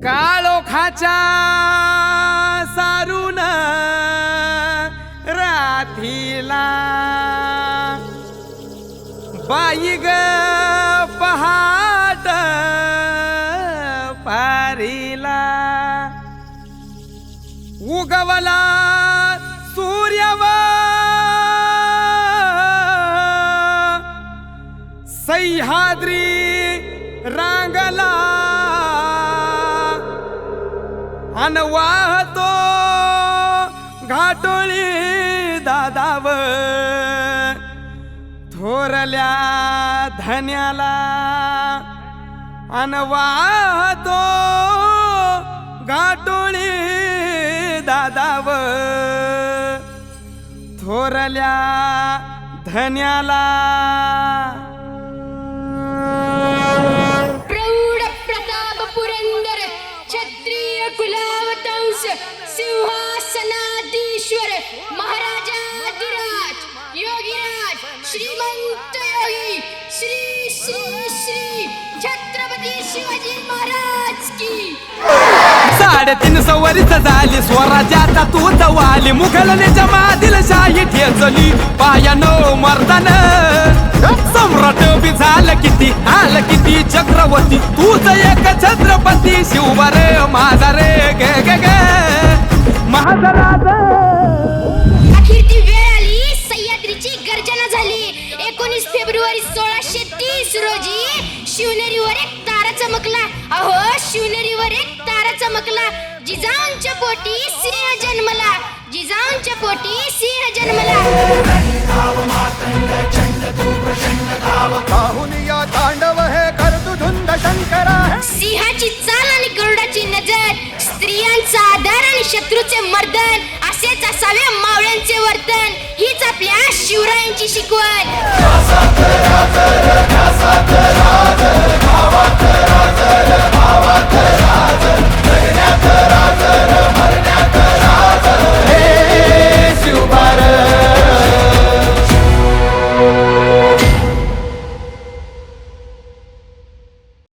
काळोखाच्या सारून रात्रीला बाई ग पहाट पारीला उगवला सूर्यव सह्याद्री रांगला अन वाहतो घाटोळी दादाव थोरल्या धन्याला अन वाहतो घाटोळी दादाव थोरल्या धन्याला प्रौढ प्रताप पुरंदर क्षत्रिय कुलावतंस सिंहासनाधीश्वर महाराजाधिराज योगीराज श्रीमंत योगी श्री श्री श्री छत्रपती शिवाजी महाराज की 350 वर्ष झाली स्वराज्याचा तूच वाली मुघलनेच्या मादिल शाही ठेचली पायानो मर्दान सम्राट बी झालं किती आलं किती चक्रवर्ती तूच एक छत्रपती शिवबा रे माझा रे गे गे गे माझा राजा. अखेर ती वेळ आली सह्याद्रीची गर्जना झाली 19 फेब्रुवारी 1630 रोजी शिवनेरीवर एक तारा चमकला. अहो शिवनेरीवर एक तारा चमकला. जिजाऊंच्या पोटी सिंह जन्मला. जिजाऊंच्या पोटी सिंह जन्मला. तांडव हे करतु धुंद शंकरा. सिंहाची चाल आणि गरुडाची नजर स्त्रियांचा आधार आणि शत्रूचे मर्दन असेच असावे मावळ्यांचे वर्तन हीच आपल्या शिवरायांची शिकवण.